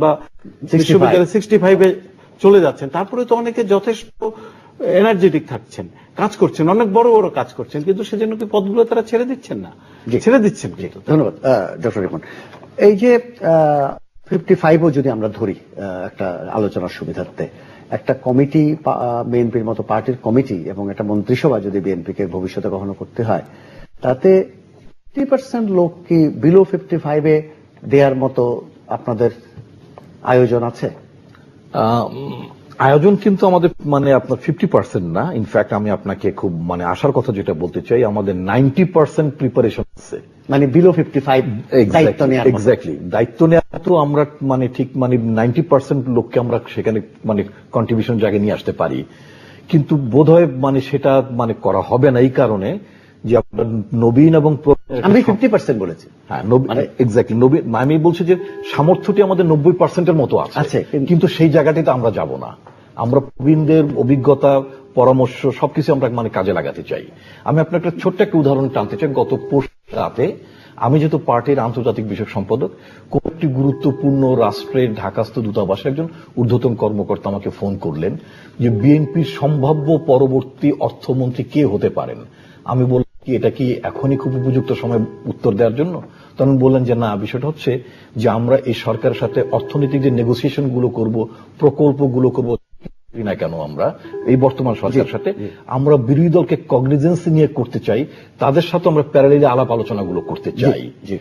বা বিশ্ববিদ্যালয়ে 65-এ চলে যাচ্ছেন, তারপরে তো অনেকে যথেষ্ট এনার্জেটিক থাকছেন, কাজ করছেন, অনেক বড় বড় কাজ করছেন, কিন্তু সেজন্য কি পদগুলো তারা ছেড়ে দিচ্ছেন না? ছেড়ে দিচ্ছেন। ধন্যবাদ ডক্টর রিপন। এই যে 55ও যদি আমরা ধরি একটা আলোচনার সুবিধার্থে, একটা কমিটি, বিএনপির মতো পার্টির কমিটি এবং একটা মন্ত্রিসভা যদি বিএনপিকে ভবিষ্যতে কখনো করতে হয়, তাতে 50% লোক কি বিলো 55-এ দেওয়ার মতো আপনাদের আয়োজন আছে? আয়োজন কিন্তু আমাদের আপনার 50% না। ইনফ্যাক্ট আমি আপনাকে খুব আশার কথা যেটা বলতে চাই, আমাদের 90% প্রিপারেশন আছে। বিলো 55 দায়িত্ব নেওয়া। এক্স্যাক্টলি, দায়িত্ব নেওয়া তো আমরা ঠিক 90% লোককে আমরা সেখানে কন্ট্রিবিউশন জায়গায় নিয়ে আসতে পারি, কিন্তু বোধহয় সেটা করা হবে না এই কারণে যে আপনার নবীন এবং আমি 50% বলেছি। হ্যাঁ, এক্স্যাক্টলি নবীন, আমি বলছি যে সামর্থ্যটি আমাদের 90%-এর মতো আছে, কিন্তু সেই জায়গাটিতে আমরা যাব না। আমরা প্রবীণদের অভিজ্ঞতা, পরামর্শ সবকিছু আমরা কাজে লাগাতে চাই। আমি আপনার একটা ছোট্ট একটা উদাহরণ টানতে চাই। গত রাতে আমি যেহেতু পার্টির আন্তর্জাতিক বিষয়ক সম্পাদক, কোন একটি গুরুত্বপূর্ণ রাষ্ট্রের ঢাকাস্থ দূতাবাসে একজন ঊর্ধ্বতন কর্মকর্তা আমাকে ফোন করলেন যে বিএনপির সম্ভাব্য পরবর্তী অর্থমন্ত্রী কে হতে পারেন। আমি বললাম কি এটা কি এখনই খুব উপযুক্ত সময় উত্তর দেওয়ার জন্য? তখন বললেন যে না, বিষয়টা হচ্ছে যে আমরা এই সরকারের সাথে অর্থনৈতিক যে নেগোসিয়েশন গুলো করবো, প্রকল্পগুলো করবো না কেন, আমরা এই বর্তমান সরকারের সাথে আমরা বিরোধী দলকে কগনিজেন্স নিয়ে করতে চাই, তাদের সাথে আমরা প্যারালালি আলাপ আলোচনাগুলো করতে চাই।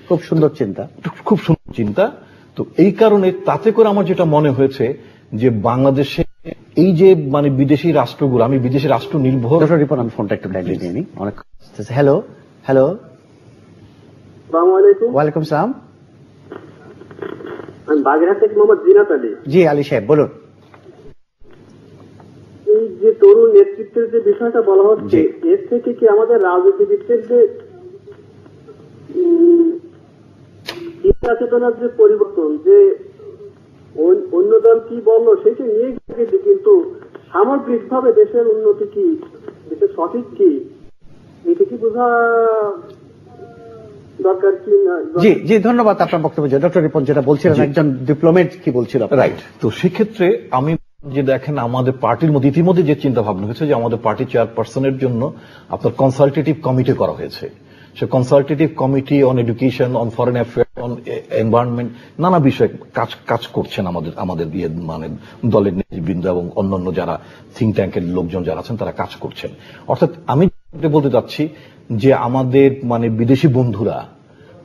খুব সুন্দর চিন্তা, খুব সুন্দর চিন্তা। তো এই কারণে তাতে করে আমার যেটা মনে হয়েছে যে বাংলাদেশে এই যে বিদেশি রাষ্ট্রগুলো, আমি বিদেশি রাষ্ট্র নির্ভর। আমি ফোনটা একটু কাইন্ডলি নিয়ে নিই। অনেক হ্যালো হ্যালো, আসসালামু আলাইকুম। ওয়ালাইকুম সালাম। আমি বাগেরহাট থেকে মোহাম্মদ জিনাত আলী। জি আলী সাহেব বলুন। এই যে তরুণ নেতৃত্বের যে বিষয়টা বলা হচ্ছে, এর থেকে কি আমাদের রাজনীতিবিদদের যে চিন্তা চেতনার যে পরিবর্তন, যে অন্য দল কি বললো সেটা নিয়ে গেছে, কিন্তু সামগ্রিকভাবে দেশের উন্নতি কি, দেশের সঠিক কি, এটা কি বোঝা দরকার কি না? জি জি, ধন্যবাদ আপনার বক্তব্য। ডক্টর রিপন যেটা বলছিলেন, একজন ডিপ্লোমেট কি বলছিল। রাইট। তো সেক্ষেত্রে আমি যে দেখেন আমাদের পার্টির মধ্যে ইতিমধ্যে যে চিন্তা ভাবনা হয়েছে যে আমাদের পার্টি চেয়ারপারসনের জন্য আপনার কনসালটেটিভ কমিটি করা হয়েছে। সে consultative committee on education, on foreign affairs, on environment, নানা বিষয়ে কাজ করছেন আমাদের দলের নেতৃবৃন্দ এবং অন্যান্য যারা থিঙ্ক ট্যাঙ্কের লোকজন যারা আছেন তারা কাজ করছেন। অর্থাৎ আমি বলতে চাচ্ছি যে আমাদের বিদেশি বন্ধুরা,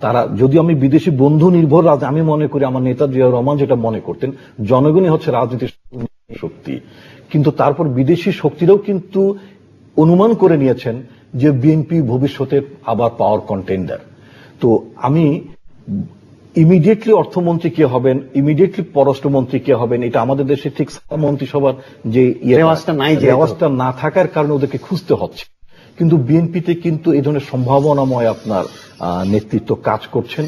তারা যদি আমি বিদেশি বন্ধু নির্ভর আমি মনে করি আমার নেতা জিয়াউর রহমান যেটা মনে করতেন, জনগণই হচ্ছে রাজনীতির শক্তি, কিন্তু তারপর বিদেশি শক্তিরাও কিন্তু অনুমান করে নিয়েছেন যে বিএনপি ভবিষ্যতে আবার পাওয়ার কন্টেন্ডার। তো আমি ইমিডিয়েটলি অর্থমন্ত্রী কে হবেন, ইমিডিয়েটলি পররাষ্ট্রমন্ত্রী কে হবেন, এটা আমাদের দেশে ঠিক মন্ত্রিসভার যে ব্যবস্থা না থাকার কারণে ওদেরকে খুঁজতে হচ্ছে। কিন্তু বিএনপিতে কিন্তু এই ধরনের সম্ভাবনাময় আপনার নেতৃত্ব কাজ করছেন,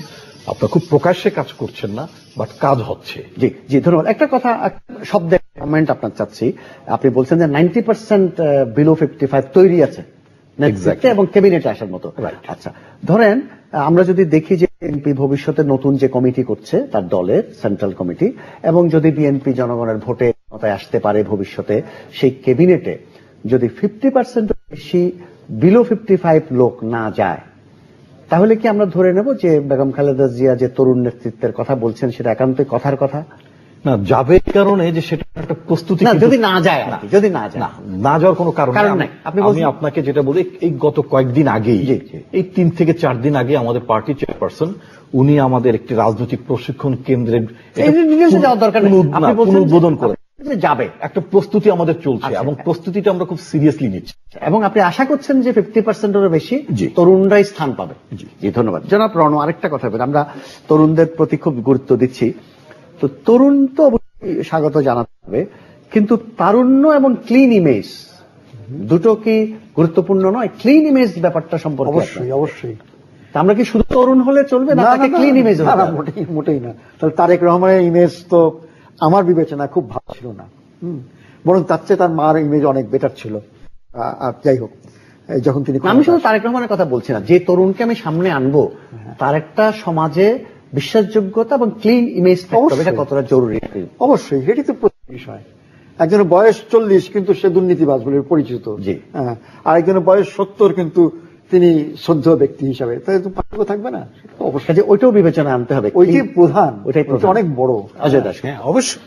আপনার খুব প্রকাশ্যে কাজ করছেন না, বাট কাজ হচ্ছে। জি জি, ধন্যবাদ। একটা কথা শব্দের কমেন্ট আপনার চাচ্ছি। আপনি বলছেন যে 90% বিলো 55 তৈরি আছে এবং ক্যাবিনেটে আসার মতো। আচ্ছা, ধরেন আমরা যদি দেখি যে বিএনপি ভবিষ্যতে নতুন যে কমিটি করছে তার দলের সেন্ট্রাল কমিটি, এবং যদি বিএনপি জনগণের ভোটে ক্ষমতায় আসতে পারে ভবিষ্যতে, সেই ক্যাবিনেটে যদি 50% বেশি বিলো 55 লোক না যায়, তাহলে কি আমরা ধরে নেব যে বেগম খালেদা জিয়া যে তরুণ নেতৃত্বের কথা বলছেন সেটা একান্তই কথার কথা? না, যাবে কারণে যে সেটা একটা প্রস্তুতি, যদি না যায়, যদি না যায়, না যাওয়ার কোনো কারণ নাই। আমি আপনাকে যেটা বলি, এই গত কয়েকদিন আগেই, এই 3 থেকে 4 দিন আগে আমাদের পার্টি চেয়ারপারসন উনি আমাদের একটি রাজনৈতিক প্রশিক্ষণ কেন্দ্রের উদ্বোধন করে যাবে, একটা প্রস্তুতি আমাদের চলছে এবং প্রস্তুতিটা আমরা খুব সিরিয়াসলি নিচ্ছি, এবং আপনি আশা করছেন যে 50%-এরও বেশি তরুণরাই স্থান পাবে। জি, ধন্যবাদ। জনাব রণ, আরেকটা কথা বলি, আমরা তরুণদের প্রতি খুব গুরুত্ব দিচ্ছি, তো তরুণ তো অবশ্যই স্বাগত জানাতে হবে, কিন্তু তারুণ্য এবং ক্লিন ইমেজ দুটো কি গুরুত্বপূর্ণ নয়? ক্লিন ইমেজ ব্যাপারটা সম্পর্কে অবশ্যই আমরা কি শুধু তরুণ হলে চলবে না, ক্লিন ইমেজ? মোটেই না। তাহলে তারেক রহমানের ইমেজ তো আমার বিবেচনা খুব ভালো ছিল না, বরং তার চেয়ে তার মার ইমেজ অনেক বেটার ছিল। যাই হোক, যখন তিনি, আমি শুধু তারেক রহমানের কথা বলছি না, যে তরুণকে আমি সামনে আনবো তার একটা সমাজে বিশ্বাসযোগ্যতা এবং ক্লিন ইমেজ থাকতে হবে, এটা কতটা জরুরি? অবশ্যই, এটি তো প্রথম বিষয়। একজনের বয়স 40 কিন্তু সে দুর্নীতিবাজ বলে পরিচিত, আর একজনের বয়স 70 কিন্তু তিনি শ্রদ্ধেয় ব্যক্তি হিসাবে, তাই তো পার্থক্য থাকবে না? অবশ্যই ওইটাও বিবেচনা আনতে হবে, ওইটাই প্রধান, ওইটাই অনেক বড়। অজয় দাস। হ্যাঁ, অবশ্যই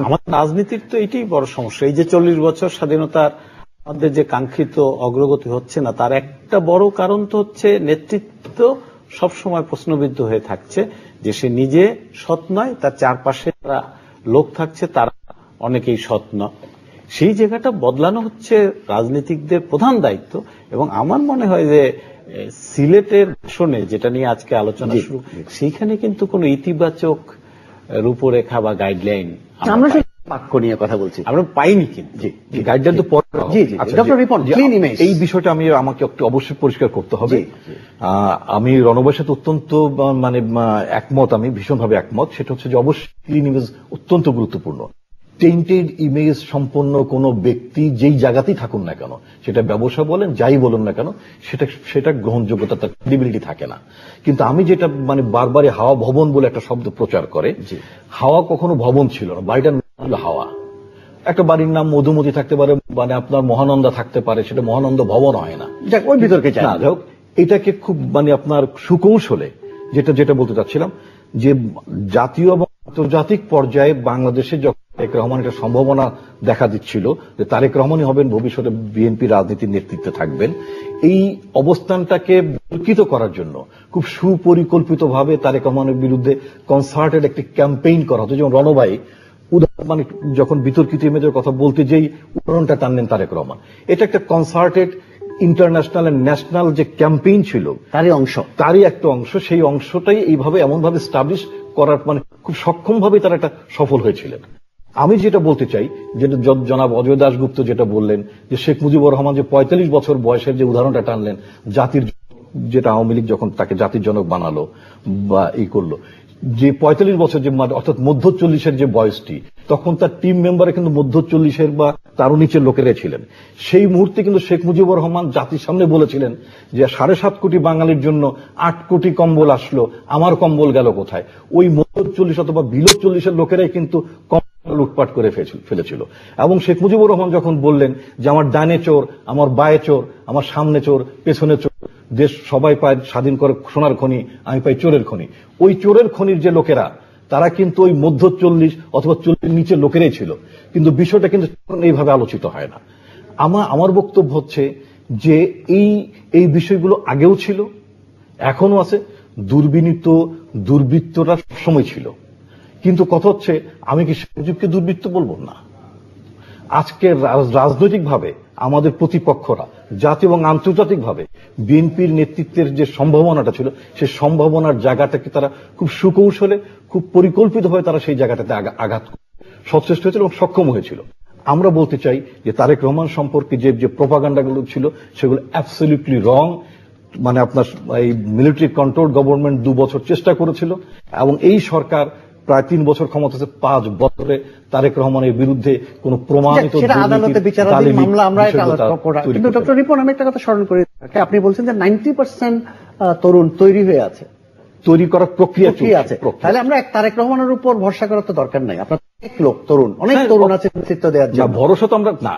আমাদের রাজনীতির তো এটাই বড় সমস্যা। এই যে 40 বছর স্বাধীনতার মধ্যে যে কাঙ্ক্ষিত অগ্রগতি হচ্ছে না, তার একটা বড় কারণ তো হচ্ছে নেতৃত্ব সবসময় প্রশ্নবিদ্ধ হয়ে থাকছে, যে সে নিজে সৎ নয়, তার চারপাশে যারা লোক থাকছে তারা অনেকেই সৎ নয়। সেই জায়গাটা বদলানো হচ্ছে রাজনীতিকদের প্রধান দায়িত্ব। এবং আমার মনে হয় যে সিলেটের ভাষণে যেটা নিয়ে আজকে আলোচনা শুরু, সেইখানে কিন্তু কোনো ইতিবাচক রূপরেখা বা গাইডলাইন আমরা বাক্য নিয়ে কথা বলছি, আমরা পাইনি। কিন্তু গাইডলাইন তো পরে। ডক্টর রিপন, ক্লিন ইমেজ, এই বিষয়টা আমাকে একটু অবশ্যই পরিষ্কার করতে হবে। আমি রণবাইয়ের সাথে অত্যন্ত মানে একমত, আমি ভীষণভাবে একমত। সেটা হচ্ছে যে অবশ্যই ক্লিন ইমেজ অত্যন্ত গুরুত্বপূর্ণ। টেন্টেড ইমেজ সম্পন্ন কোন ব্যক্তি যেই জায়গাতেই থাকুন না কেন, সেটা ব্যবসা বলেন, যাই বলুন না কেন, সেটা গ্রহণযোগ্যতা, তার ক্রেডিবিলিটি থাকে না। কিন্তু আমি যেটা মানে বারবারই হাওয়া ভবন বলে একটা শব্দ প্রচার করে, হাওয়া কখনো ভবন ছিল না, বাড়িটার নাম হাওয়া। একটা বাড়ির নাম মধুমতি থাকতে পারে, মানে আপনার মহানন্দা থাকতে পারে, সেটা মহানন্দ ভবন হয় না। ওই বিতর্কে না হোক, এটাকে খুব মানে আপনার সুকৌশলে যেটা বলতে চাচ্ছিলাম, যে জাতীয় এবং আন্তর্জাতিক পর্যায়ে বাংলাদেশে যখন তারেক রহমান একটা সম্ভাবনা দেখা দিচ্ছিল যে তারেক রহমানই হবেন ভবিষ্যতে বিএনপি রাজনীতির নেতৃত্বে থাকবেন, এই অবস্থানটাকে বিতর্কিত করার জন্য খুব সুপরিকল্পিতভাবে তারেক রহমানের বিরুদ্ধে কনসার্টেড একটি ক্যাম্পেইন করা হতো। যেমন রণবাই মানে যখন বিতর্কিত ইমেজের কথা বলতে যেই উদাহরণটা টানলেন তারেক রহমান, এটা একটা কনসার্টেড ইন্টারন্যাশনাল এন্ড ন্যাশনাল যে ক্যাম্পেইন ছিল তারই একটা অংশ। সেই অংশটাই এইভাবে এমনভাবে স্টাবলিশ করার মানে খুব সক্ষমভাবে তারা একটা সফল হয়েছিলেন। আমি যেটা বলতে চাই, যেটা জনাব অজয় দাশগুপ্ত যেটা বললেন, যে শেখ মুজিবুর রহমান যে 45 বছর বয়সের যে উদাহরণটা টানলেন, জাতির, যেটা আওয়ামী লীগ যখন তাকে জাতির জনক বানালো বা এই করলো, যে 45 বছর যে অর্থাৎ মধ্য 40-এর যে বয়সটি, তখন তার টিম মেম্বারে কিন্তু মধ্য 40-এর বা তারও নিচের লোকেরা ছিলেন। সেই মুহূর্তে কিন্তু শেখ মুজিবুর রহমান জাতির সামনে বলেছিলেন যে 7.5 কোটি বাঙালির জন্য 8 কোটি কম্বল আসলো, আমার কম্বল গেল কোথায়? ওই মধ্য 40 অথবা বিলো 40-এর লোকেরাই কিন্তু লুটপাট করে ফেলেছিল। এবং শেখ মুজিবুর রহমান যখন বললেন যে আমার ডানে চোর, আমার বায়ে চোর, আমার সামনে চোর, পেছনে চোর, দেশ সবাই পায় স্বাধীন করে সোনার খনি, আমি পাই চোরের খনি, ওই চোরের খনির যে লোকেরা তারা কিন্তু ওই মধ্য 40 অথবা 40 নিচের লোকেরাই ছিল। কিন্তু বিষয়টা কিন্তু এইভাবে আলোচিত হয় না। আমার বক্তব্য হচ্ছে যে এই বিষয়গুলো আগেও ছিল, এখনো আছে, দুর্বৃত্তরা সবসময় ছিল। কিন্তু কথা হচ্ছে, আমি কি সুযোগকে দুর্বৃত্ত বলবো না? আজকে রাজনৈতিকভাবে আমাদের প্রতিপক্ষরা জাতীয় এবং আন্তর্জাতিকভাবে বিএনপির নেতৃত্বের যে সম্ভাবনাটা ছিল, সেই সম্ভাবনার জায়গাটাকে তারা খুব সুকৌশলে, খুব পরিকল্পিতভাবে তারা সেই জায়গাটাতে আঘাত সচেষ্ট হয়েছিল এবং সক্ষম হয়েছিল। আমরা বলতে চাই যে তারেক রহমান সম্পর্কে যে প্রপাগান্ডাগুলো ছিল সেগুলো অ্যাবসলিউটলি রং। মানে আপনার এই মিলিটারি কন্ট্রোল গভর্নমেন্ট 2 বছর চেষ্টা করেছিল এবং এই সরকার প্রায় 3 বছর ক্ষমতাতে, 5 বছরে তারেক রহমানের বিরুদ্ধে কোন প্রমাণিত আদালতে বিচারাধীন মামলা আমরা কিন্তু ডক্টর রিপন, আমি একটা কথা স্মরণ করি, আপনি বলছেন যে 90% তরুণ তৈরি হয়ে আছে, তৈরি করার প্রক্রিয়া আছে। তাহলে আমরা তারেক রহমানের উপর ভরসা করার তো দরকার নাই। আপনার অনেক তরুণ আছে নেতৃত্ব দেওয়ার জন্য। ভরসা তো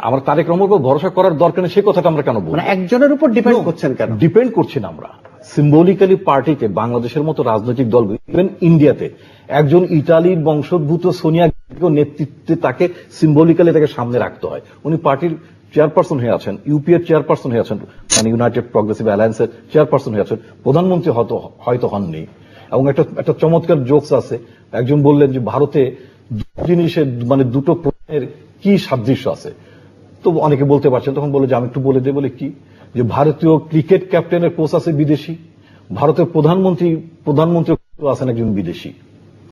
আমরা তারেক রহমানের উপর ভরসা করার দরকার নেই, সেই কথাটা আমরা কেন বলবো? একজনের উপর ডিপেন্ড করছেন কেন? ডিপেন্ড করছি না আমরা। সিম্বলিক্যালি পার্টিতে বাংলাদেশের মতো রাজনৈতিক দল, ইভেন ইন্ডিয়াতে, একজন ইটালির বংশোদ্ভূত সোনিয়া গান্ধীর নেতৃত্বে তাকে সিম্বলিক্যালি তাকে সামনে রাখতে হয়। উনি পার্টির চেয়ারপারসন হয়ে আছেন, ইউপি এর চেয়ারপারসন হয়ে আছেন, মানে ইউনাইটেড প্রগ্রেসিভ অ্যালায়েন্সের চেয়ারপারসন হয়ে আছেন, প্রধানমন্ত্রী হয়তো হননি। এবং একটা চমৎকার জোকস আছে, একজন বললেন যে ভারতে জিনিসের মানে দুটো প্রশ্নের কি সাদৃশ্য আছে, তো অনেকে বলতে পারছেন, তখন বলে যে আমি একটু বলে দেব, বলে কি, যে ভারতীয় ক্রিকেট ক্যাপ্টেনের কোচ আছে বিদেশি, ভারতের প্রধানমন্ত্রী আছেন একজন বিদেশি।